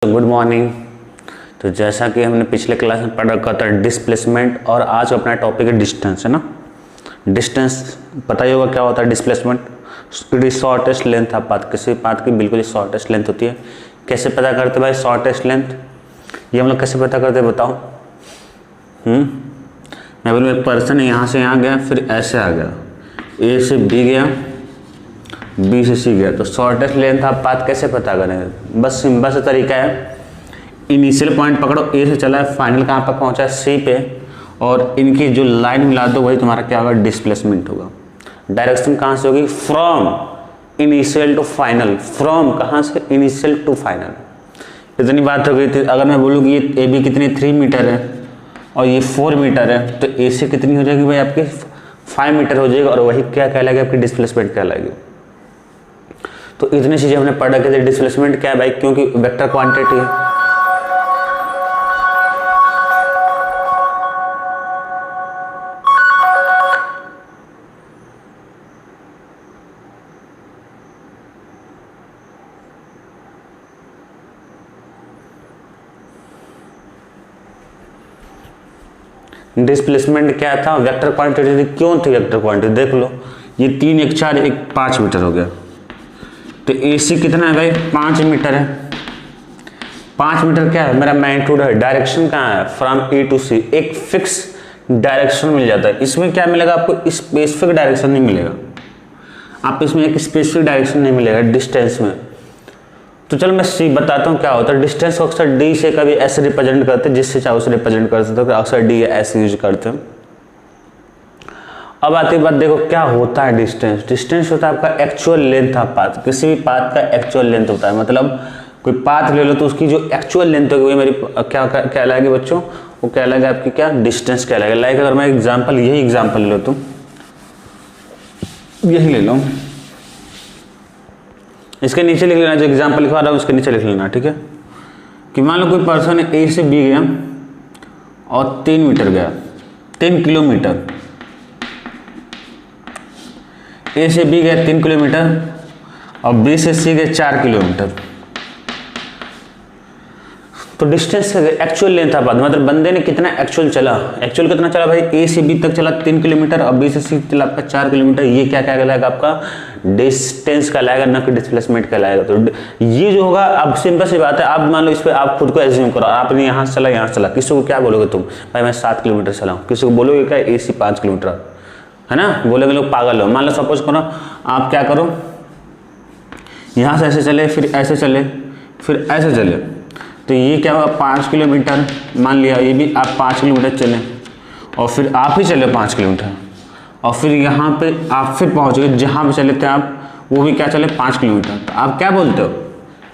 Good morning. तो जैसा कि हमने पिछले क्लास में पढ़ रखा था डिस्प्लेसमेंट, और आज अपना टॉपिक है डिस्टेंस, है ना। डिस्टेंस पता ही होगा क्या होता है displacement. Shortest length of path, किसी पाथ की बिल्कुल शॉर्टेस्ट लेंथ होती है। कैसे पता करते भाई शॉर्टेस्ट लेंथ, ये हम लोग कैसे पता करते बताओ। मैं बोलूँ एक पर्सन यहाँ से यहाँ गया, फिर ऐसे आ गया, ए से बी गया, बी से सी गया, तो शॉर्टेस्ट लेंथ आप पाथ कैसे पता करें। बस सिंपल सा तरीका है, इनिशियल पॉइंट पकड़ो, ए से चला है, फाइनल कहाँ पर पहुँचा है, सी पे, और इनकी जो लाइन मिला दो वही तुम्हारा क्या होगा, डिस्प्लेसमेंट होगा। डायरेक्शन कहाँ से होगी, from initial to final. From कहाँ से, इनिशियल टू फाइनल। इतनी बात हो गई थी। अगर मैं बोलूँ कि ये ए बी कितनी 3 मीटर है और ये 4 मीटर है, तो ए से कितनी हो जाएगी भाई आपकी 5 मीटर हो जाएगी, और वही क्या कहलाएगी आपकी डिस्प्लेसमेंट कहलाएगी। तो इतनी चीजें हमने पढ़ रखी थी। डिस्प्लेसमेंट क्या है भाई, क्योंकि वेक्टर क्वांटिटी है। डिस्प्लेसमेंट क्या था, वेक्टर क्वांटिटी। क्यों थी वेक्टर क्वांटिटी, देख लो, ये 3 1 4 1 5 मीटर हो गया, तो AC कितना है भाई 5 मीटर है। 5 मीटर क्या है, मेरा मैग्नीट्यूड है। डायरेक्शन कहाँ है, फ्रॉम ए टू सी, एक फिक्स डायरेक्शन मिल जाता है। इसमें क्या मिलेगा आपको, स्पेसिफिक डायरेक्शन नहीं मिलेगा। आप इसमें एक स्पेसिफिक डायरेक्शन नहीं मिलेगा डिस्टेंस में। तो चलो मैं सी बताता हूँ क्या होता है। डिस्टेंस को अक्सर डी से कभी ऐसे रिप्रेजेंट करते हैं, जिससे चाहे उसे रिप्रेजेंट कर सकते हो, अक्सर डी ऐसे यूज करते हैं। अब आती बात, देखो क्या होता है डिस्टेंस। डिस्टेंस होता है आपका एक्चुअल लेंथ ऑफ पाथ। किसी भी पाथ का एक्चुअल लेंथ होता है, मतलब कोई पाथ ले लो तो उसकी जो एक्चुअल लेंथ होगी वो मेरी क्या कहलाएगी बच्चों, वो कहलाएगी आपकी क्या, डिस्टेंस कहलाएगा। लाइक अगर मैं एग्जांपल, यही एग्जांपल ले लो, तुम यही ले लो, इसके नीचे लिख लेना, जो एग्जाम्पल लिखवा रहा हूँ उसके नीचे लिख लेना, ठीक है। कि मान लो कोई पर्सन ए से बी गया और 3 मीटर गया, 3 किलोमीटर। ए से बी गया 3 किलोमीटर और बी से सी गए 4 किलोमीटर। तो distance actual length of path, मतलब बंदे ने कितना एक्चुअल चला। एक्चुअल कितना चला भाई, ए से बी तक चला 3 किलोमीटर और बी से सी चला आपका 4 किलोमीटर। ये क्या कहलाएगा आपका, डिस्टेंस कहलाएगा, न कि डिस्प्लेसमेंट कहलाएगा। तो ये जो होगा, अब सिंपल सी बात है, आप मान लो इस पर आप खुद को एज्यूम करो, आपने यहाँ से चला, यहाँ से चला, किसी को क्या बोलोगे तुम, भाई मैं 7 किलोमीटर चला हूँ। किसी को बोलोगे क्या, ए से 5 किलोमीटर, है ना, बोलेंगे लोग पागल हो। मान लो सपोज करो आप क्या करो, यहाँ से ऐसे चले, फिर ऐसे चले, फिर ऐसे चले, तो ये क्या होगा 5 किलोमीटर मान लिया। ये भी आप 5 किलोमीटर चले और फिर आप ही चले 5 किलोमीटर, और फिर यहाँ पे आप फिर पहुँच गए जहाँ पे चले थे आप, वो भी क्या चले 5 किलोमीटर। तो आप क्या बोलते हो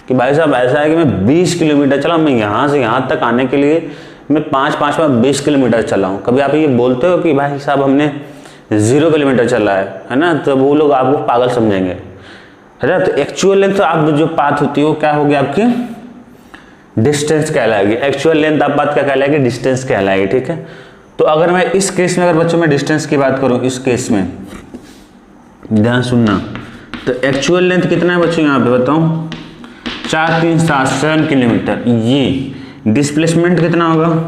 कि भाई साहब ऐसा है कि मैं 20 किलोमीटर चला, मैं यहाँ से यहाँ तक आने के लिए मैं 5 में 20 किलोमीटर चला हूँ। कभी आप ये बोलते हो कि भाई साहब हमने 0 किलोमीटर चला है ना, तो वो लोग आपको पागल समझेंगे, है ना। तो एक्चुअल लेंथ आप जो पाथ होती है वो क्या होगी आपकी, डिस्टेंस कहलाएगी। एक्चुअल लेंथ आप पाथ क्या कहलाएगी, डिस्टेंस कहलाएगी, ठीक है। तो अगर मैं इस केस में, अगर बच्चों में डिस्टेंस की बात करूं, इस केस में ध्यान सुनना, तो एक्चुअल लेंथ कितना है बच्चों, यहाँ पे बताऊं 4 3 7 7 किलोमीटर। ये डिस्प्लेसमेंट कितना होगा,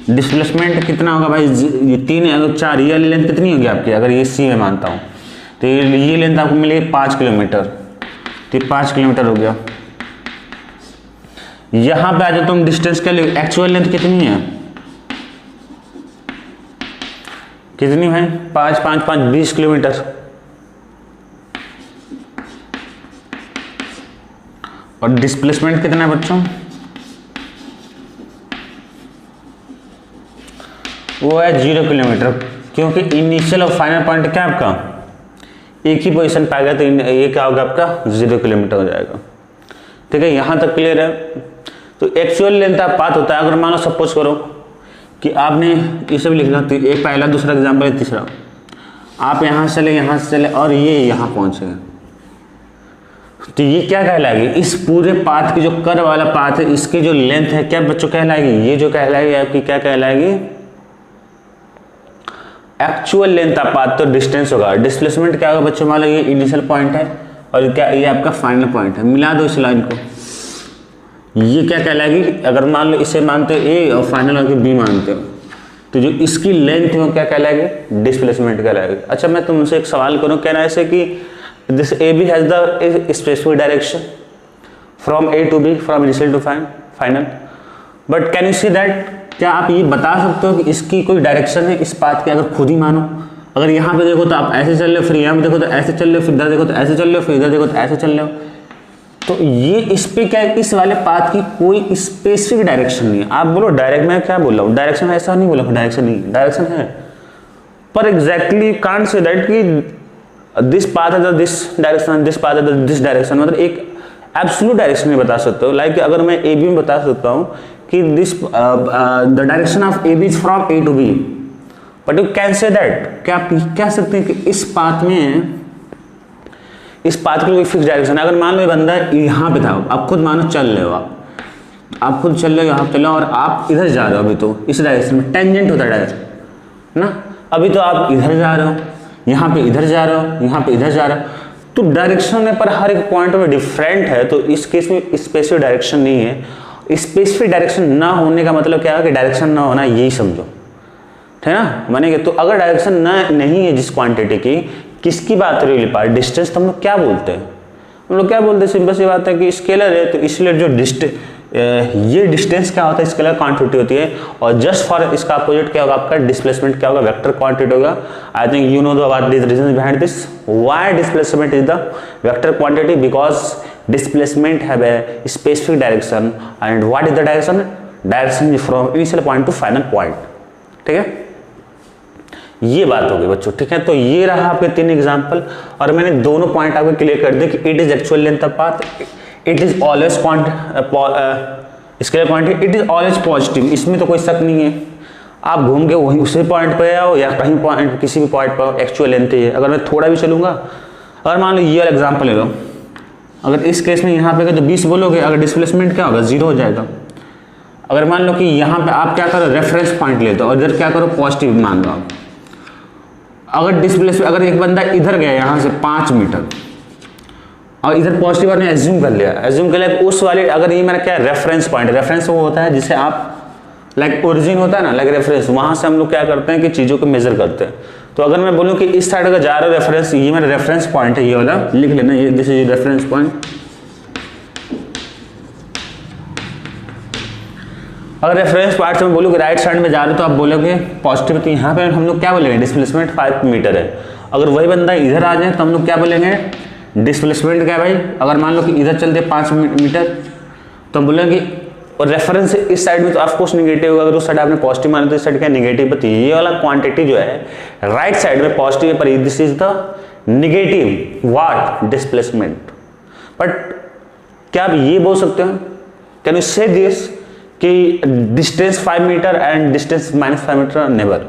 डिस्प्लेसमेंट कितना होगा भाई, ये 3 अगर 4, ये वाली लेंथ कितनी होगी आपकी, अगर ये सी में मानता हूँ तो ये लेंथ आपको मिलेगी 5 किलोमीटर, तो 5 किलोमीटर हो गया। यहां पे आ जाओ तुम, डिस्टेंस के लिए एक्चुअल लेंथ कितनी है, कितनी है 5 5 5 20 किलोमीटर। और डिस्प्लेसमेंट कितना है बच्चों, वो है 0 किलोमीटर, क्योंकि इनिशियल और फाइनल पॉइंट क्या आपका एक ही पोजीशन पाएगा, तो ये क्या होगा आपका 0 किलोमीटर हो जाएगा, ठीक है। यहां तक क्लियर है। तो एक्चुअल लेंथ ऑफ पाथ होता है, अगर मान लो सपोज करो कि आपने इसे भी लिखना, तो एक पहला, दूसरा एग्जाम्पल है, तीसरा, आप यहाँ से चले, यहाँ से चले और ये यहाँ पहुँचे, तो ये क्या कहलाएगी, इस पूरे पाथ की जो कर्व वाला पाथ है, इसकी जो लेंथ है क्या बच्चों कहलाएगी, ये जो कहलाएगी आपकी क्या कहलाएगी, एक्चुअल लेंथ ऑफ पाथ। तो डिस्टेंस होगा। डिस्प्लेसमेंट क्या होगा बच्चों, मान लो ये इनिशियल पॉइंट है और क्या ये आपका फाइनल पॉइंट है, मिला दो इस लाइन को, ये क्या कहलाएगी, अगर मान लो इसे मानते हो ए और फाइनल आके बी मानते हो, तो जो इसकी लेंथ है वो क्या कहलाएगी, डिस्प्लेसमेंट कहलाएगी। अच्छा मैं तुमसे एक सवाल करूँ, कहना ऐसे कि this A B has the specific direction from A to B, from initial to final, but can you see that, क्या आप ये बता सकते हो कि इसकी कोई डायरेक्शन है इस पाथ की, अगर खुद ही मानो, अगर यहाँ पे देखो तो आप ऐसे चल रहे हो, फिर यहाँ पे देखो तो ऐसे चल रहे हो, फिर इधर देखो तो ऐसे चल रहे हो, फिर इधर देखो तो ऐसे चल रहे हो, तो ये इस पे क्या है, इस वाले पाथ की कोई स्पेसिफिक डायरेक्शन नहीं है। आप बोलो डायरेक्ट, मैं क्या बोल रहा हूँ, डायरेक्शन ऐसा नहीं बोला, डायरेक्शन नहीं, डायरेक्शन है, पर एग्जैक्टली कांट से दैट कि दिस पाथ है दिस डायरेक्शन, दिस पाथ है दिस डायरेक्शन, मतलब एक एब्सोल्यूट डायरेक्शन नहीं बता सकते हो। लाइक अगर मैं ए बी में बता सकता हूँ कि this the direction of A B is from A to B, but you can say that, क्या आप कह सकते हैं कि इस पाथ में, इस पाथ की कोई फिक्स डायरेक्शन है। अगर मान लो ये बंदा यहाँ पे था, आप खुद मानो चल रहे हो, आप खुद चल रहे हो, यहाँ चल रहे हो और आप इधर जा रहे हो, अभी तो इस डायरेक्शन में टेंजेंट होता है डायरेक्शन ना, अभी तो आप इधर जा रहे हो, यहाँ पे इधर जा रहे हो, यहाँ पे इधर जा रहे हो, तो डायरेक्शन पर हर एक पॉइंट में डिफरेंट है, तो इस केस में स्पेसिफिक डायरेक्शन नहीं है। स्पेसिफिक डायरेक्शन ना होने का मतलब क्या है कि डायरेक्शन ना होना, यही समझो, है ना, मानेंगे। तो अगर डायरेक्शन ना नहीं है जिस क्वांटिटी की, किसकी बात हो रही है, पार्ट डिस्टेंस, तो हम लोग क्या बोलते हैं, हम लोग क्या बोलते हैं, सिंपल सी बात है कि स्केलर है, तो इसलिए जो ये डिस्टेंस क्या होता है, स्केलर क्वांटिटी होती है, और जस्ट फॉर इसका अपोजिट क्या होगा, आपका डिस्प्लेसमेंट क्या होगा, वेक्टर क्वांटिटी होगा। I think you know the about this reason behind this, why displacement is the vector quantity, because displacement have a specific direction, and what is the direction, direction from initial point to final point, ठीक है, ये बात हो गई बच्चों, ठीक है। तो ये रहा आपके 3 एग्जांपल, और मैंने दोनों पॉइंट आपको क्लियर कर दिए कि it is actual length of path, it is always scalar quantity, it is always positive, इसमें तो कोई शक नहीं है। आप घूम के वहीं उसी पॉइंट पे आओ या कहीं पॉइंट, किसी भी पॉइंट पर एक्चुअल लेंथ है। अगर मैं थोड़ा भी चलूंगा, अगर मान लो ये वाला एग्जाम्पल ले लो, अगर इस केस में यहाँ पे तो 20 बोलोगे, अगर डिस्प्लेसमेंट क्या होगा, 0 हो जाएगा। अगर मान लो कि यहाँ पे आप क्या करो, रेफरेंस पॉइंट लेते हो और इधर क्या करो, पॉजिटिव मान लो आप, अगर डिस्प्लेसमेंट, अगर एक बंदा इधर गया यहाँ से 5 मीटर और इधर पॉजिटिव आपने एज्यूम कर लिया, उस वाले, अगर ये मेरा क्या है, रेफरेंस पॉइंट, रेफरेंस वो होता है जिसे आप लाइक ओरिजिन होता है ना, लाइक रेफरेंस, वहां से हम लोग क्या करते हैं कि चीजों को मेजर करते हैं। तो अगर मैं बोलूँ कि इस साइड का जा रहा है रेफरेंस, ये मेरा रेफरेंस पॉइंट है, ये वाला लिख लेना, ये दिस इज रेफरेंस पॉइंट। अगर रेफरेंस पॉइंट से मैं बोलूँ कि राइट साइड में जा रहे हो, तो आप बोलोगे पॉजिटिव, तो यहाँ पे हम लोग क्या बोलेंगे, डिस्प्लेसमेंट 5 मीटर है। अगर वही बंदा इधर आ जाए तो हम लोग क्या बोलेंगे, डिस्प्लेसमेंट क्या है भाई, अगर मान लो कि इधर चलते 5 मीटर, तो हम बोलेंगे, और रेफरेंस इस साइड में तो ऑफकोर्स निगेटिव होगा, अगर उस साइड आपने पॉजिटिव माना तो इस साइड क्या निगेटिव, बट ये वाला क्वांटिटी जो है राइट साइड में पॉजिटिव है, पर this is the negative what, displacement. But क्या आप ये बोल सकते हो, कैन यू से दिस कि distance 5 metre and distance -5 metre, never.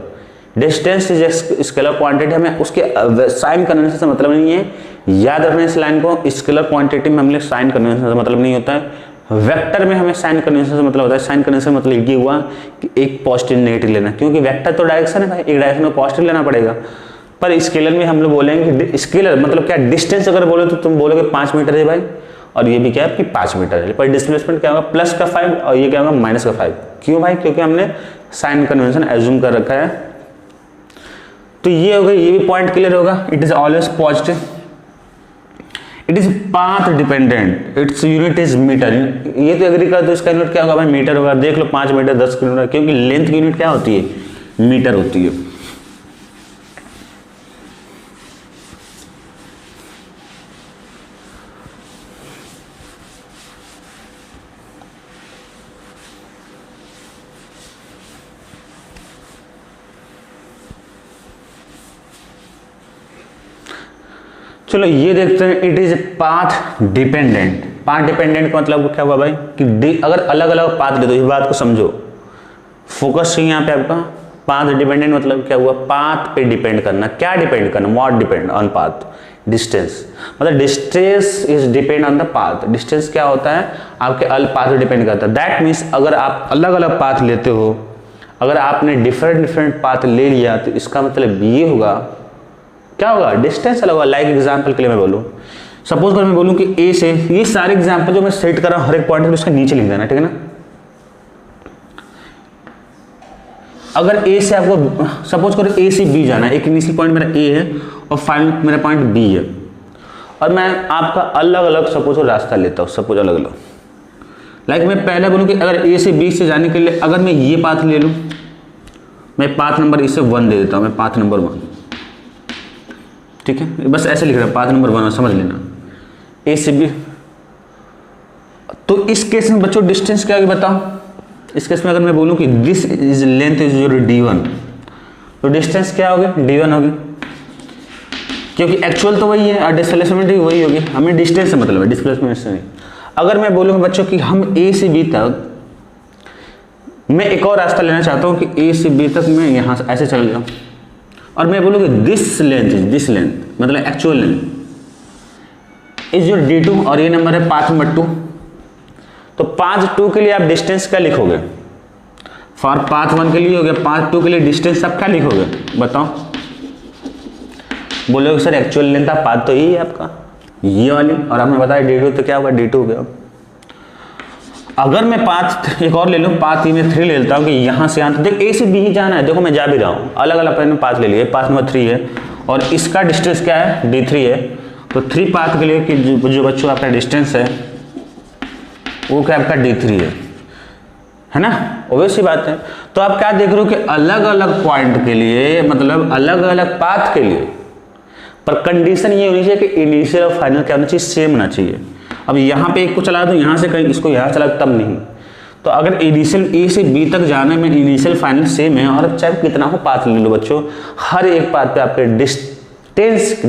Distance is scalar quantity, हमें उसके साइन कन्वेंशन से मतलब नहीं है, याद रखना इस लाइन को, स्केलर क्वांटिटी में हमें साइन कन्वेंशन से मतलब नहीं होता है, वेक्टर में हमें साइन कन्वेंशन से मतलब होता है। साइन कन्वेंशन मतलब ये हुआ कि एक पॉजिटिव नेगेटिव लेना, क्योंकि वेक्टर तो डायरेक्शन है भाई, एक डायरेक्शन में पॉजिटिव लेना पड़ेगा, पर स्केलर में हम लोग बोलेंगे, स्केलर मतलब क्या, डिस्टेंस अगर बोले तो तुम बोलोगे 5 मीटर है भाई, और ये भी क्या है कि 5 मीटर है, पर डिस्प्लेसमेंट क्या होगा, प्लस का 5 और ये क्या होगा, माइनस का 5। क्यों भाई, क्योंकि हमने साइन कन्वेंशन एज्यूम कर रखा है। तो ये हो गया, ये भी पॉइंट क्लियर होगा, it is always positive, it is path dependent, its unit is metre. ये तो एग्री कर दो, इसका यूनिट क्या होगा भाई, मीटर होगा। देख लो 5 मीटर 10 किलोमीटर, क्योंकि लेंथ की यूनिट क्या होती है, मीटर होती है। चलो ये देखते हैं, it is path dependent. Path dependent का मतलब क्या हुआ भाई कि अगर अलग अलग पाथ ले दो, इस बात को समझो, फोकस चाहिए यहाँ पे आपका। पाथ डिपेंडेंट मतलब क्या हुआ, पाथ पे डिपेंड करना। क्या डिपेंड करना, what depend on path, distance, मतलब distance is depend on the path. Distance क्या होता है, आपके अलग पाथ पे डिपेंड करता है। दैट मीन्स अगर आप अलग अलग पाथ लेते हो, अगर आपने डिफरेंट पाथ ले लिया, तो इसका मतलब ये होगा, क्या होगा, डिस्टेंस अलग होगा। लाइक एग्जाम्पल के लिए मैं बोलूँ, सपोज कर मैं बोलूं कि ए से, ये सारे एग्जांपल जो मैं सेट कर रहा हूं हर एक पॉइंट उसके नीचे लिख देना, ठीक है ना। अगर ए से आपको सपोज करो ए से बी जाना है, एक इनिशियल पॉइंट मेरा ए है और फाइनल मेरा पॉइंट बी है, और मैं आपका अलग अलग सपोज रास्ता लेता हूँ, सपोज अलग अलग। लाइक मैं पहले बोलूँ कि अगर ए से बी से जाने के लिए अगर मैं ये पाथ ले लूँ, मैं पाथ नंबर इसे 1 दे देता हूँ, मैं पाथ नंबर 1, ठीक है, बस ऐसे लिख रहा हूँ पाथ नंबर 1, समझ लेना ए से बी। तो इस केस में बच्चों डिस्टेंस क्या होगी बताओ। इस केस में अगर मैं बोलूँ कि this is length is your d1, तो डिस्टेंस क्या होगी, d1 होगी, क्योंकि एक्चुअल तो वही है और डिस्प्लेसमेंट भी वही होगी, हमें डिस्टेंस से मतलब है, डिस्प्लेसमेंट से नहीं। अगर मैं बोलूँ बच्चों कि हम ए से बी तक, मैं एक और रास्ता लेना चाहता हूँ कि ए से बी तक मैं यहाँ से ऐसे चल जाऊँ, और मैं बोलूँ कि this length is, this length मतलब actual length is your d2, और ये नंबर है पाथ नंबर 2। तो पाथ 2 के लिए आप डिस्टेंस क्या लिखोगे, फॉर पाथ 1 के लिए हो गया, पाथ 2 के लिए डिस्टेंस आप क्या लिखोगे बताओ। बोलोगे सर एक्चुअल लेंथ आप पाथ तो यही है आपका, ये वाली, और आपने बताया d2, तो क्या होगा d2 हो गया। अगर मैं पाथ एक और ले लूँ, पाथ में 3 ले लेता हूँ कि यहाँ से यहाँ, तो देख ए से बी ही जाना है, देखो मैं जा भी रहा हूँ, अलग अलग मैंने पाथ ले लिए, पाथ नंबर 3 है और इसका डिस्टेंस क्या है d3 है। तो 3 पाथ के लिए कि जो बच्चों आपका डिस्टेंस है वो क्या आपका d3 है ना, ऑब्वियस सी बात है। तो आप क्या देख रहे हो कि अलग अलग पॉइंट के लिए, मतलब अलग अलग पाथ के लिए, पर कंडीशन ये होनी चाहिए कि इनिशियल और फाइनल क्या होना चाहिए, सेम होना चाहिए। अब यहाँ पे एक को चला दो, यहाँ से कहीं इसको यहाँ चला तब नहीं। तो अगर इनिशियल ए से बी तक जाने में इनिशियल फाइनल सेम है, और चाहे कितना हो पाथ ले लो बच्चों, हर एक पाथ पे आपके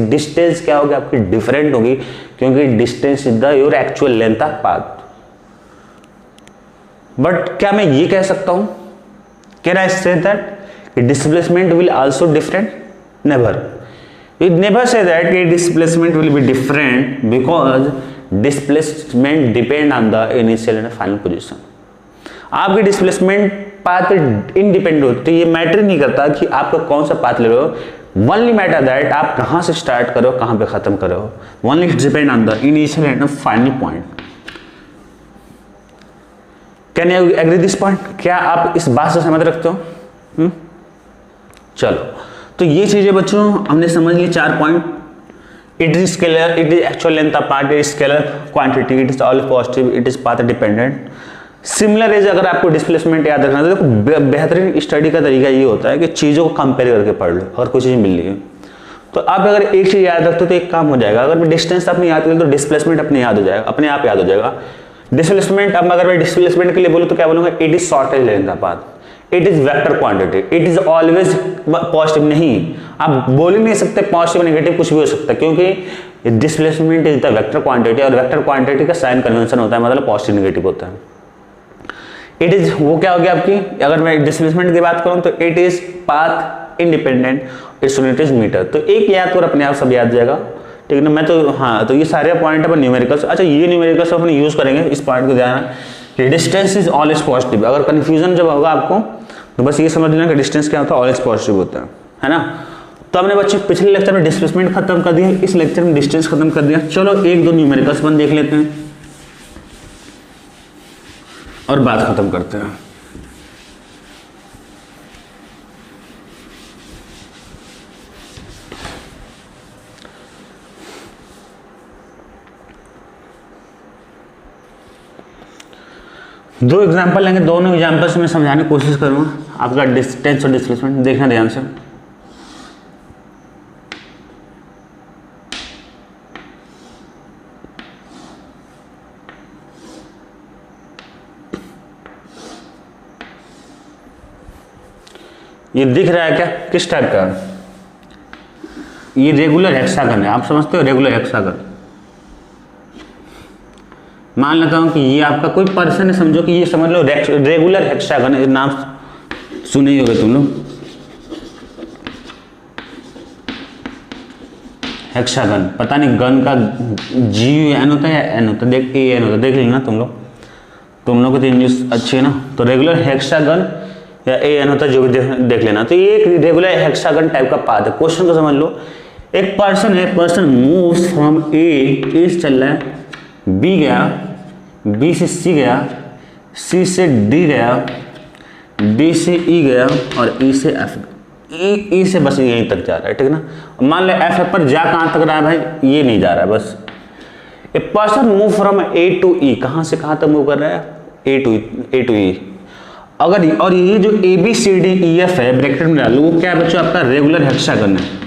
डिस्टेंस क्या होगी आपकी डिफरेंट होगी, क्योंकि distance is the your actual length of path. But क्या मैं ये कह सकता हूँ, can I say that displacement will also different? Never. We never say that displacement will be different because displacement depend on the initial and final position. आपकी displacement path independent होती है, ये मैटर नहीं करता कि आपको कौन सा पाथ ले रहे हो, ओनली मैटर दैट आप कहाँ से स्टार्ट करो कहाँ पे खत्म करो, only depend on the initial and final point. Can you agree this point? क्या आप इस बात से समझ रखते हो? चलो, तो ये चीजें बच्चों हमने समझ ली, 4 point. It is scalar, it is actual length of path, it is scalar quantity, it is all positive, it is path dependent. Similar as अगर आपको डिस्प्लेसमेंट याद रखना है तो देखो बेहतरीन स्टडी का तरीका ये होता है कि चीज़ों को कंपेयर करके पढ़ लो। अगर कोई चीज़ मिल रही है तो आप अगर एक चीज़ याद रखते हो तो एक काम हो जाएगा। अगर मैं डिस्टेंस अपने याद करें तो डिस्प्लेसमेंट अपने याद हो जाएगा, अपने आप याद हो जाएगा। डिस्प्लेसमेंट, अब अगर मैं डिस्प्लेसमेंट के लिए बोलूँ तो क्या बोलूँगा, it is shortage length of path, it is vector quantity, it is always positive. नहीं, आप बोल ही नहीं सकते पॉजिटिव नेगेटिव, कुछ भी हो सकता है, क्योंकि displacement is the vector quantity, और वेक्टर क्वांटिटी का साइन कन्वेंशन होता है, मतलब पॉजिटिव नेगेटिव होता है। इट इज, वो क्या हो गया आपकी, अगर मैं डिस्प्लेसमेंट की बात करूं तो it is path independent, its unit is metre. तो एक याद कर, अपने आप सब याद जाएगा, ठीक है ना। मैं तो हाँ, तो ये सारे पॉइंट अपन न्यूमेरिकल्स, अच्छा ये न्यूमेरिकल्स अपन यूज करेंगे, इस पॉइंट को ध्यान कि डिस्टेंस इज ऑलवेज पॉजिटिव। अगर कंफ्यूजन जब होगा आपको तो बस ये समझ लेना कि डिस्टेंस क्या होता है, ऑलवेज पॉजिटिव होता है ना। तो हमने बच्चे पिछले लेक्चर में डिस्प्लेसमेंट खत्म कर दिया, इस लेक्चर में डिस्टेंस खत्म कर दिया। चलो 1-2 न्यूमेरिकल्स अपन देख लेते हैं और बात खत्म करते हैं। दो एग्जाम्पल लेंगे, दोनों एग्जाम्पल से मैं समझाने की कोशिश करूंगा। आपका डिस्टेंस और डिस्प्लेसमेंट देखना ध्यान से। ये दिख रहा है क्या, किस टाइप का? ये रेगुलर हेक्सागन है, आप समझते हो रेगुलर हेक्सागन। मान लेता हूं कि ये आपका कोई पर्सन है, समझो कि ये समझ लो रेगुलर हेक्सागन है, नाम सुने ही होगे तुम लोग, हेक्सागन। पता नहीं गन का GUN होता है या N होता है, देख AN होता है, देख लेना तुम लोग की तो इंग्लिश अच्छी है ना। तो रेगुलर हेक्सागन या AN होता है, जो भी देख लेना। तो ये एक रेगुलर हेक्सागन टाइप का पाथ है। क्वेश्चन को समझ लो, एक पर्सन है, पर्सन मूव्स फ्रॉम ए चल रहा है, बी गया, बी से सी गया, सी से डी गया, डी से ई गया और ई से एफ, ई से बस यहीं तक जा रहा है, ठीक है ना। मान लो एफ पर जा कहाँ तक रहा है भाई, ये नहीं जा रहा है बस। A person move from A to E, कहाँ से कहाँ तक मूव कर रहा है, ए टू ई। अगर और ये जो A B C D E F है ब्रैकेट में डालो, वो क्या है बच्चों, आपका रेगुलर हेक्सागन है।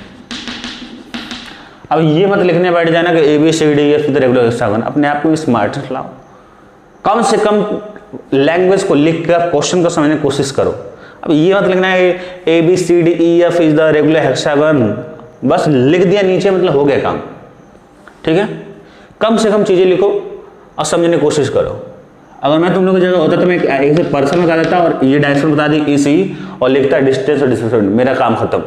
अब ये मत लिखने बैठ जाना कि A B C D E F regular hexagon, अपने आप को स्मार्ट लाओ, कम से कम लैंग्वेज को लिख कर क्वेश्चन को समझने की कोशिश करो। अब ये मत लिखना है A B C D E F is the regular hexagon, बस लिख दिया नीचे मतलब हो गया काम, ठीक है। कम से कम चीजें लिखो और समझने की कोशिश करो। अगर मैं तुम लोग की जगह होता तो मैं एक से पर्सन बता देता और ये डायरेक्शन बता दी ई सी और लिखता डिस्टेंस और डिस्प्लेसमेंट, मेरा काम खत्म,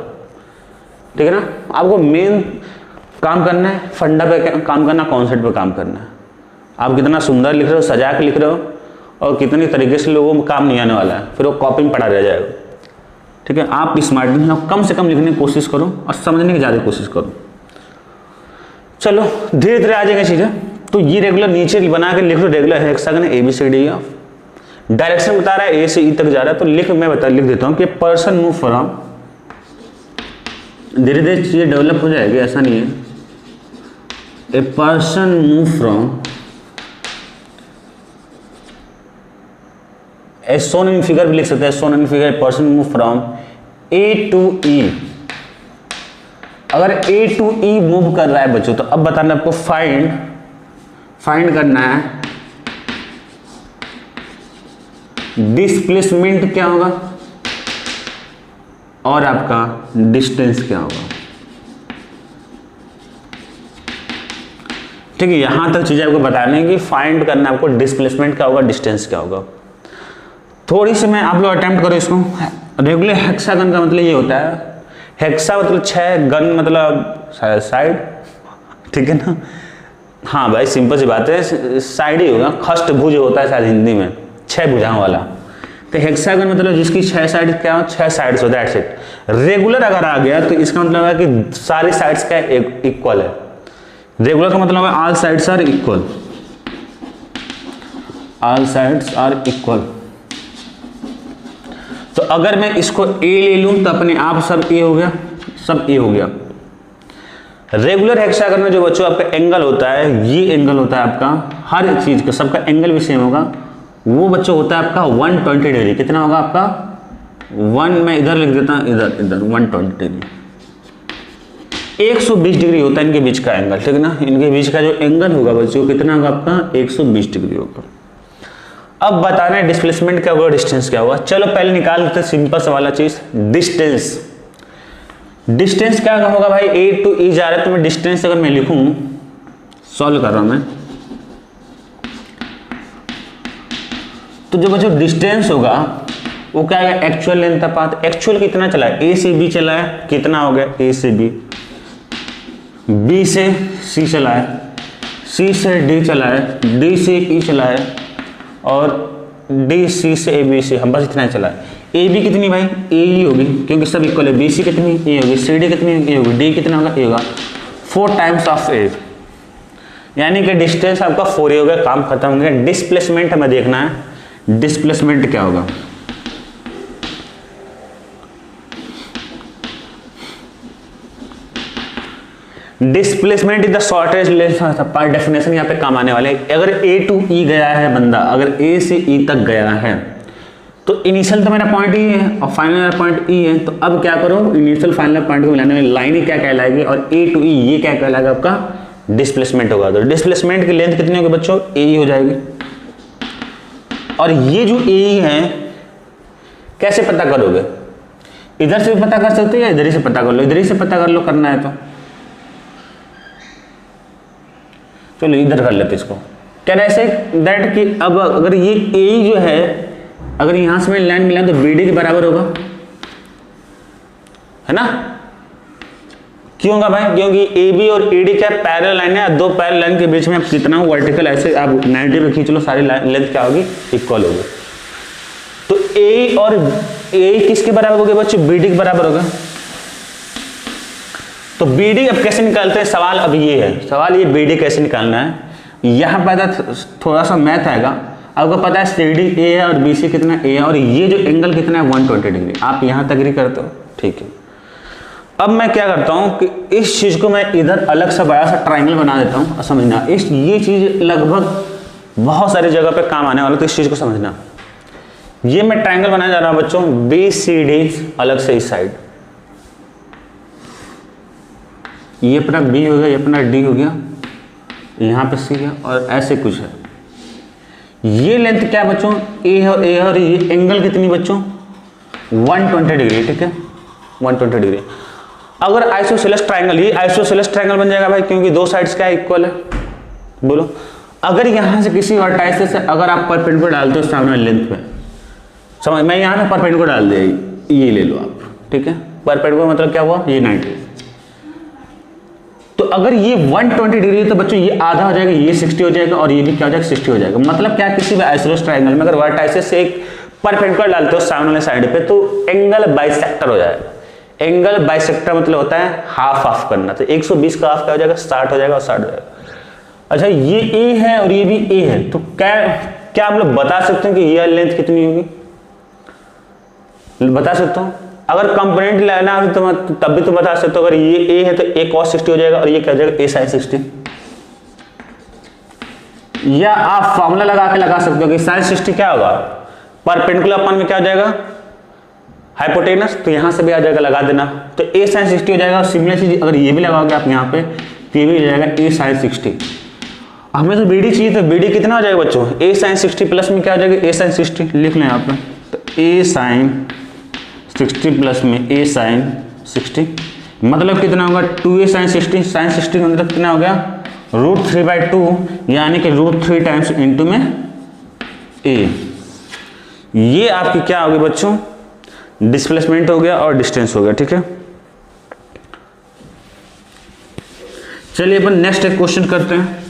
ठीक है ना। आपको मेन काम करना है, फंडा पे काम करना, कॉन्सेप्ट पे काम करना है। आप कितना सुंदर लिख रहे हो, सजा के लिख रहे हो और कितनी तरीके से लोगों में काम नहीं आने वाला है, फिर वो कॉपी में पड़ा रह जाएगा, ठीक है। आप स्मार्ट नहीं हो, कम से कम लिखने की कोशिश करो और समझने की ज़्यादा कोशिश करो। चलो धीरे धीरे आ जाएंगे चीज़ें। तो ये रेगुलर नीचे बना के लिख लो, regular hexagon A B C D F, direction बता रहा है ए से ई तक जा रहा है, तो लिख देता हूँ कि पर्सन मूव फ्रॉम, धीरे धीरे चीज़ें डेवलप हो जाएगी, ऐसा नहीं है। A person move from, shown in figure भी लिख सकते हैं, shown in figure, person move from A to E. अगर ए टू ई मूव कर रहा है बच्चों, तो अब बताना आपको फाइंड करना है डिस्प्लेसमेंट क्या होगा और आपका डिस्टेंस क्या होगा, ठीक है। यहां तक चीजें आपको बताने की, फाइंड करना आपको डिस्प्लेसमेंट क्या होगा, डिस्टेंस क्या होगा। थोड़ी सी मैं आप लोग अटेम्प्ट करो इसको। रेगुलर हेक्सागन का मतलब ये होता है, हेक्सा मतलब 6, गन मतलब साइड, ठीक है ना। हाँ भाई सिंपल सी बात है, साइड ही होगा, खष्टभुज होता है शायद हिंदी में, 6 भुजाओं वाला। तो हेक्सागन मतलब जिसकी 6 साइड क्या हो, 6 साइड्स हो, दैट्स इट। रेगुलर अगर आ गया तो इसका मतलब है कि सारी साइड्स क्या इक्वल है। रेगुलर का मतलब है all sides are equal, all sides are equal. तो अगर मैं इसको ए ले लूं तो अपने आप सब ए हो गया, सब ए हो गया। रेगुलर हेक्सागन में जो बच्चों आपका एंगल होता है, ये एंगल होता है आपका, हर चीज का सबका एंगल भी सेम होगा, वो बच्चों होता है आपका 120 डिग्री। कितना होगा आपका 1, मैं इधर लिख देता हूं, इधर 120 डिग्री, 120 डिग्री होता है इनके बीच का एंगल, ठीक है ना। इनके बीच का जो एंगल होगा बच्चों कितना होगा आपका 120 डिग्री होगा। अब बताना है डिस्प्लेसमेंट क्या होगा, डिस्टेंस क्या होगा। चलो पहले निकाल लेते हैं सिंपल सा वाला चीज, डिस्टेंस। डिस्टेंस क्या होगा भाई, ए टू ई जा रहा है, तो मैं डिस्टेंस अगर मैं लिखूं, सॉल्व कर रहा हूं मैं, तो जो बच्चों डिस्टेंस होगा वो क्या है, एक्चुअल लेंथ पाथ। एक्चुअल कितना चला है, ए से बी चला है, कितना हो गया ए से बी, बी से सी चला है, सी से डी चला है, डी से ई चला है और डी सी से ए बी सी, हम बस इतना चला है। ए बी कितनी भाई, ए ही होगी क्योंकि सब इक्वल है। बी सी कितनी, ए होगी। सी डी कितनी, ए होगी। डी कितना होगा, ए होगा। 4 टाइम्स ऑफ ए, यानी कि डिस्टेंस आपका 4 हो गया, काम खत्म हो गया। डिस्प्लेसमेंट हमें देखना है, डिस्प्लेसमेंट क्या होगा। Displacement is the shortage length पर डेफिनेशन यहाँ पे काम आने वाले। अगर ए टू ई गया है बंदा, अगर ए से ई तक गया है तो इनिशियल तो मेरा पॉइंट ई है और फाइनल पॉइंट ई है। तो अब क्या करो, इनिशियल फाइनल पॉइंट को मिलाने में लाइन ही क्या कहलाएगी और ए टू ई ये क्या कहलाएगा, आपका डिस्प्लेसमेंट होगा। तो डिस्प्लेसमेंट की लेंथ कितनी होगी बच्चों, ए ही हो जाएगी। और ये जो ए है कैसे पता करोगे, इधर से भी पता कर सकते हो या इधर ही से पता कर लो। इधर ही से पता कर लो, करना है तो चलो इधर कर लेते इसको। कैन आई से दैट कि अब अगर ये ए जो है, अगर यहां से मैं लाइन मिला तो बीडी के बराबर होगा, है ना। क्यों होगा भाई, क्योंकि ए बी और ए डी क्या पैरेलल लाइन है, दो पैरेलल लाइन के बीच में आप कितना वर्टिकल ऐसे आप 90 पे खींच लो, सारी लेंथ क्या होगी, इक्वल होगी। तो ए और ए किसके बराबर हो गया बच्चों, बी डी के बराबर होगा। तो BD अब कैसे निकालते हैं, सवाल अब ये है, सवाल ये BD कैसे निकालना है। यहाँ पर थोड़ा सा मैथ आएगा। आपको पता है CD A है और BC कितना A है, और ये जो एंगल कितना है 120 डिग्री। आप यहाँ तक एग्री करते हो, ठीक है। अब मैं क्या करता हूँ कि इस चीज़ को मैं इधर अलग सा बड़ा सा ट्राइंगल बना देता हूँ। समझना, ये चीज़ लगभग बहुत सारी जगह पे काम आने वाला, तो इस चीज़ को समझना। ये मैं ट्राइंगल बनाने जा रहा हूँ बच्चों, BCD अलग से इस साइड, ये अपना B हो गया, ये अपना D हो गया, यहाँ पे C है, और ऐसे कुछ है। ये लेंथ क्या है बच्चों, A है, और A है, और ये एंगल कितनी बच्चों 120 डिग्री, ठीक है 120 डिग्री। अगर आइसोसेलेस ट्राइंगल, ये आइसोसेलेस ट्राइंगल बन जाएगा भाई, क्योंकि दो साइड्स क्या इक्वल है, बोलो। अगर यहाँ से किसी वर्टाइस से अगर आप परपेंडिकुलर डालते हो सामने लेंथ पे, समझ, मैं यहाँ पे परपेंडिकुलर डाल दिया, ये ले लो आप, ठीक है। परपेंडिकुलर मतलब क्या हुआ, ये 90। तो अगर ये 120 डिग्री है तो बच्चों ये आधा हो जाएगा, ये 60 हो जाएगा, और ये भी क्या हो जाएगा 60 हो जाएगा। मतलब क्या, किसी भी आइसोसेलेस ट्राइंगल में अगर वर्टाइसेस से एक परपेंडिकुलर डालते हो सामने वाले साइड पे, तो एंगल बाइसेक्टर हो जाएगा। एंगल बाइसेक्टर मतलब होता है हाफ हाफ करना। तो 120 का हाफ क्या हो जाएगा, 60 हो जाएगा, और 60 हो जाएगा। अच्छा, ये A है और ये भी A है, तो क्या आप लोग बता सकते हैं कि ये लेंथ कितनी होगी, बता सकता हूँ। अगर कंपोनेंट लेना है तो तब भी तो बता सकते हो। अगर ये A है तो A cos 60 हो जाएगा, और ये क्या हो जाएगा A sin 60। या आप फॉर्मूला लगा के लगा सकते हो कि sin 60 क्या होगा, परपेंडिकुलर अपन में क्या हो जाएगा, हाइपोटेनस, तो यहां से भी आ जाएगा, लगा देना, तो A sin 60 हो जाएगा। और सिमिलर चीज अगर ये भी लगाओगे आप यहाँ पे, तो ये भी हो जाएगा A sin 60। हमें तो BD चाहिए, तो BD कितना हो जाएगा बच्चों, A sin 60 प्लस में क्या हो जाएगा, A sin 60 लिख लें यहाँ पे, तो A sin 60 प्लस में A sin 60 मतलब कितना होगा 2A sin 60। sin 60 मतलब कितना हो गया √3/2, यानी कि √3 टाइम्स इंटू में A। ये आपकी क्या होगी बच्चों, डिस्प्लेसमेंट हो गया और डिस्टेंस हो गया, ठीक है। चलिए अपन नेक्स्ट एक क्वेश्चन करते हैं।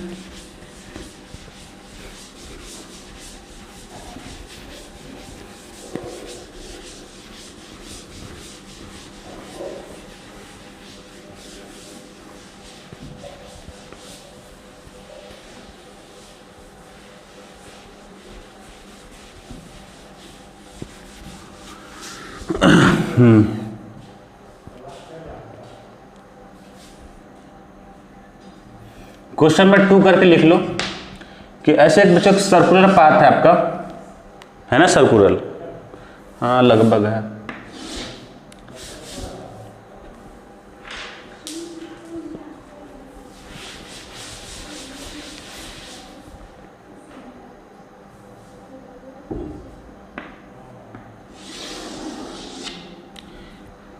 क्वेश्चन नंबर 2 करके लिख लो कि ऐसे एक बच्चों सर्कुलर पाथ है आपका, है ना, सर्कुलर, हाँ लगभग है।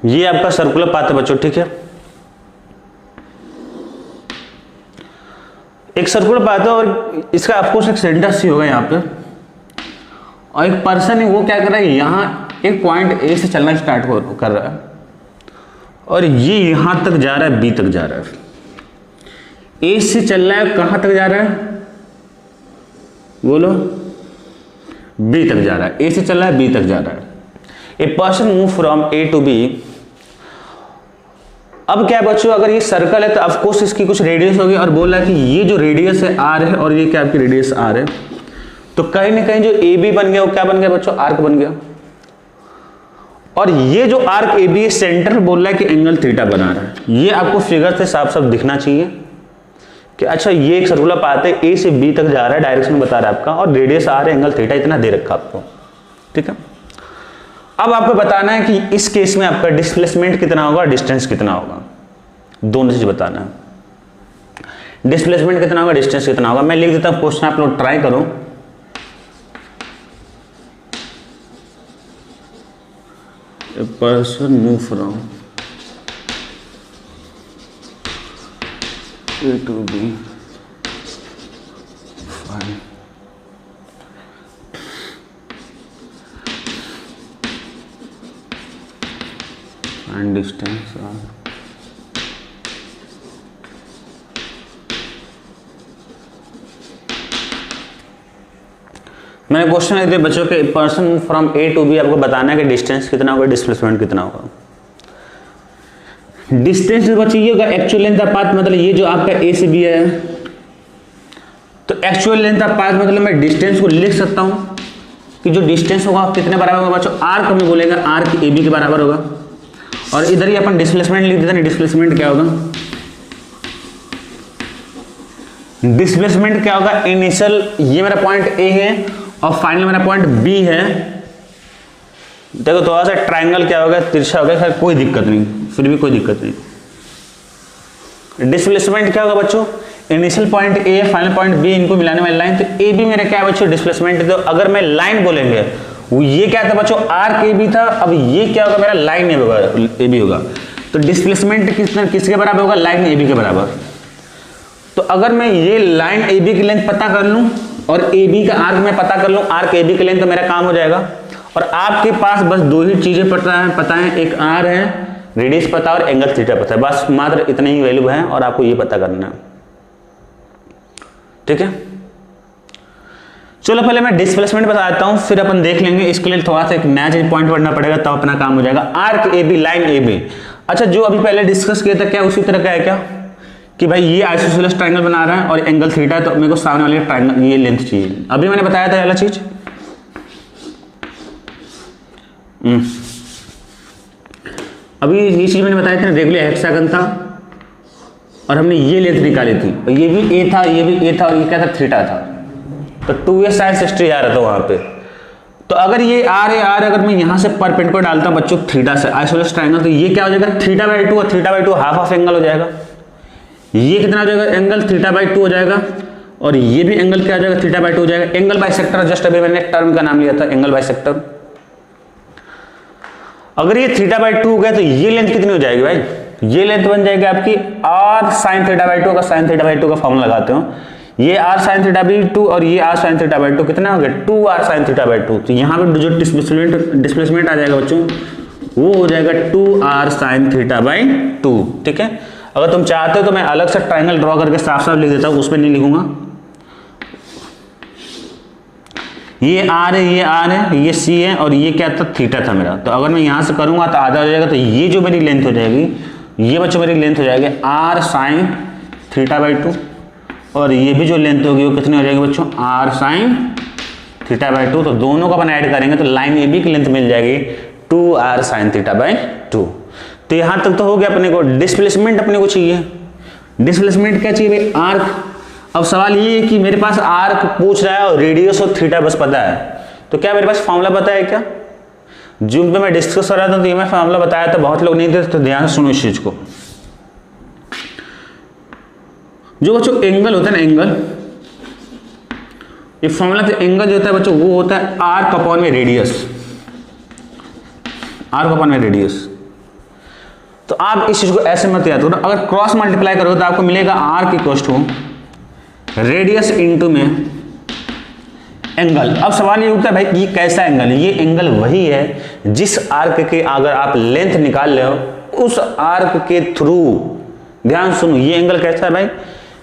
ये आपका सर्कुलर पाथ है बच्चों, ठीक है। एक सर्कुलर पाथ है और इसका ऑफकोर्स एक सेंटर सी होगा यहाँ पे, और एक पर्सन है वो क्या कर रहा है, यहाँ एक पॉइंट A से चलना स्टार्ट कर रहा है, और ये यहाँ तक जा रहा है, B तक जा रहा है। A से चल रहा है, कहाँ तक जा रहा है बोलो, B तक जा रहा है। A से चल रहा है, B तक जा रहा है। A person move from A to B। अब क्या बच्चों, अगर ये सर्कल है तो ऑफकोर्स इसकी कुछ रेडियस होगी, और बोला कि ये जो रेडियस है R है, और ये क्या आपकी रेडियस R है, तो कहीं ना कहीं जो AB बन गया वो क्या बन गया बच्चों, आर्क बन गया। और ये जो आर्क AB है, सेंटर बोल रहा है कि एंगल थीटा बना रहा है। ये आपको फिगर से साफ साफ दिखना चाहिए कि अच्छा ये एक सर्कुलर पाथ है, A से B तक जा रहा है, डायरेक्शन बता रहा है आपका, और रेडियस R है, एंगल थीटा इतना दे रखा आपको, ठीक है। अब आपको बताना है कि इस केस में आपका डिस्प्लेसमेंट कितना होगा, डिस्टेंस कितना होगा, दोनों चीज बताना है। डिस्प्लेसमेंट कितना होगा, डिस्टेंस कितना होगा। मैं लिख देता हूं क्वेश्चन, आप लोग ट्राई करो। A person move from A to B, fine, and distance are मैंने क्वेश्चन लिख दिया बच्चों के, person from A to B, आपको बताना है कि डिस्टेंस कितना होगा, डिस्प्लेसमेंट कितना होगा। डिस्टेंस बच्चों ये होगा एक्चुअल लेंथ ऑफ पाथ, मतलब ये जो आपका ए से बी है, तो एक्चुअल लेंथ ऑफ पाथ मतलब मैं डिस्टेंस को लिख सकता हूं कि जो डिस्टेंस होगा कितने बराबर होगा बच्चों, आर्क हमें बोलेगा आर्क ए बी के बराबर होगा। और इधर ही अपन डिस्प्लेसमेंट लिख देते हैं। डिस्प्लेसमेंट क्या होगा, डिस्प्लेसमेंट क्या होगा, इनिशियल ये मेरा पॉइंट ए है और फाइनल मेरा पॉइंट बी है। देखो थोड़ा सा ट्रायंगल क्या होगा, तिरछा होगा, खैर कोई दिक्कत नहीं, फिर भी कोई दिक्कत नहीं। डिस्प्लेसमेंट क्या होगा बच्चों, initial point A final point B, इनको मिलाने वाली लाइन, तो ए बी मेरा क्या है बच्चों डिस्प्लेसमेंट। तो अगर मैं लाइन बोलेंगे ये क्या था बच्चों, आर्क ए बी था, अब ये क्या होगा मेरा लाइन ए बी होगा। तो डिस्प्लेसमेंट किसके बराबर होगा, लाइन ए बी के बराबर। तो अगर मैं ये लाइन ए बी की लेंथ पता कर लूं और ए बी का आर्क मैं पता कर लूं, आर्क ए बी की लेंथ, तो मेरा काम हो जाएगा। और आपके पास बस दो ही चीजें पता है, एक आर है, रेडियस पता और एंगल थीटा पता है, बस मात्र इतने ही वैल्यू है और आपको ये पता करना है। ठीक है, चलो पहले मैं डिस्प्लेसमेंट बता देता हूं, फिर अपन देख लेंगे। इसके लिए थोड़ा सा एक नया चीज पॉइंट पढ़ना पड़ेगा, तब अपना काम हो जाएगा। Arc A B, line A B, अच्छा जो अभी पहले डिस्कस किया था क्या उसी तरह का है क्या, कि भाई ये आइसोसेलेस ट्रायंगल बना रहा है और एंगल थीटा है, तो मेरे को सामने वाले ट्रायंगल ये लेंथ चाहिए। अभी मैंने बताया था वाला चीज, अभी ये चीज मैंने बताया था, रेगुलर हेक्सागन था और हमने ये लेंथ निकाली थी, और ये भी ए था, ये भी ए था, और ये क्या था, थीटा था। तो 2a sin 60 आ रहा था वहां पे। तो अगर ये आर है, अगर मैं यहां से परपेंडिकुलर डालता हूं बच्चों थीटा से आइसोसेलेस ट्रायंगल, तो ये क्या हो जाएगा, थीटा बाई 2, और theta by 2 half of angle हो जाएगा। ये कितना हो जाएगा, एंगल थीटा बाई 2 हो जाएगा, और ये भी एंगल क्या हो जाएगा, थीटा बाई 2 हो जाएगा। एंगल बाइसेक्टर, जस्ट अभी मैंने एक टर्म का नाम लिया था, एंगल बाइसेक्टर। अगर ये थीटा बाई 2 हो गया तो ये लेंथ कितनी हो जाएगी भाई, ये लेंथ बन जाएगी आपकी आर साइन थीटा बाई 2। अगर साइन थीटा बाई 2 का फॉर्मूला लगाते हो, ये आर साइन थीटा बाई 2 और ये आर साइन थीटा बाई 2 कितना हो गया, 2 आर साइन थीटा बाई 2। तो यहाँ पे जो डिस्प्लेसमेंट आ जाएगा बच्चों वो हो जाएगा 2 आर साइन थीटा बाई 2। ठीक है, अगर तुम चाहते हो तो मैं अलग से ट्रायंगल ड्रॉ करके साफ साफ लिख देता हूँ, उसमें नहीं लिखूंगा। ये आर है, ये सी है, और ये क्या था, थीटा था मेरा। तो अगर मैं यहाँ से करूंगा तो आधा हो जाएगा, तो ये जो मेरी लेंथ हो जाएगी, ये बच्चों मेरी लेंथ हो जाएगी आर साइन थीटा बाई 2, और ये भी जो लेंथ होगी वो कितनी हो जाएगी बच्चों, आर साइन थीटा बाई 2। तो दोनों को अपन ऐड करेंगे तो लाइन ए बी की लेंथ मिल जाएगी 2 आर साइन थीटा बाई 2। तो यहां तक तो हो गया अपने को। डिस्प्लेसमेंट अपने को चाहिए, डिस्प्लेसमेंट क्या चाहिए भाई, आर्क। अब सवाल ये है कि मेरे पास आर्क पूछ रहा है और रेडियस और थीटा बस पता है, तो क्या मेरे पास फॉर्मूला पता है क्या। जूम पे मैं डिस्कस कर रहा था तो ये मैं फॉर्मूला बताया था, बहुत लोग नहीं थे, तो ध्यान से सुनो इस चीज को। जो बच्चों एंगल होता है ना, एंगल, ये फॉर्मूला तो एंगल जो होता है बच्चों वो होता है आर्क अपॉन में रेडियस, आर्क अपॉन में रेडियस। तो आप इस चीज को ऐसे मत याद करो, अगर क्रॉस मल्टीप्लाई करो तो आपको मिलेगा arc equal to radius into में एंगल। अब सवाल ये उठता है भाई ये कैसा एंगल है, ये एंगल वही है जिस आर्क के अगर आप लेंथ निकाल ले हो उस आर्क के थ्रू, ध्यान सुनो, ये एंगल कैसा है भाई,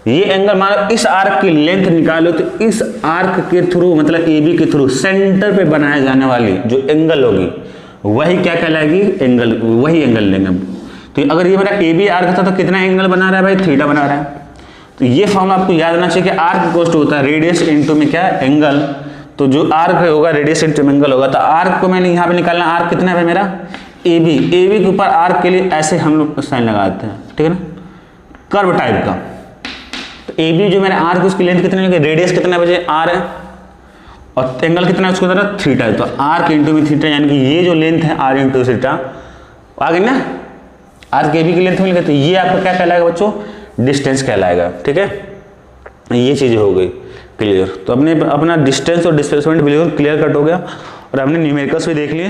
ये एंगल मानो इस आर्क की लेंथ निकालो तो इस आर्क के थ्रू मतलब ए बी के थ्रू सेंटर पे बनाए जाने वाली जो एंगल होगी वही क्या कहलाएगी, एंगल, वही एंगल लेंगे। तो अगर ये मेरा ए बी आर्क था तो कितना एंगल बना रहा है भाई, थीटा बना रहा है। तो ये फॉर्मूला आपको याद रहना चाहिए कि आर्क इक्वल टू होता है रेडियस इनटू में क्या, एंगल। तो जो आर्क होगा रेडियस इनटू एंगल होगा। तो आर्क को मैंने यहाँ पे निकालना, आर्क कितना है मेरा, ए बी के ऊपर आर्क के लिए ऐसे हम लोग साइन लगाते हैं, ठीक है ना, कर्व टाइप का। तो ए बी जो मेरा आर्क उसकी लेंथ कितनी है, रेडियस कितना बजे आर है, और एंगल कितना है उसको तरह थीटा है। तो आर्क इंटू में थीटा, यानी कि ये जो लेंथ है आर इंटू थीटा आ गई ना, आर्क ए बी की लेंथ मिल गई। तो ये आपका क्या कहलाएगा बच्चों, डिस्टेंस कहलाएगा। ठीक है, ये चीज हो गई क्लियर। तो अपने अपना डिस्टेंस और डिस्प्लेसमेंट बिल्कुल क्लियर कट हो गया और हमने न्यूमेरिकल्स भी देख लिए।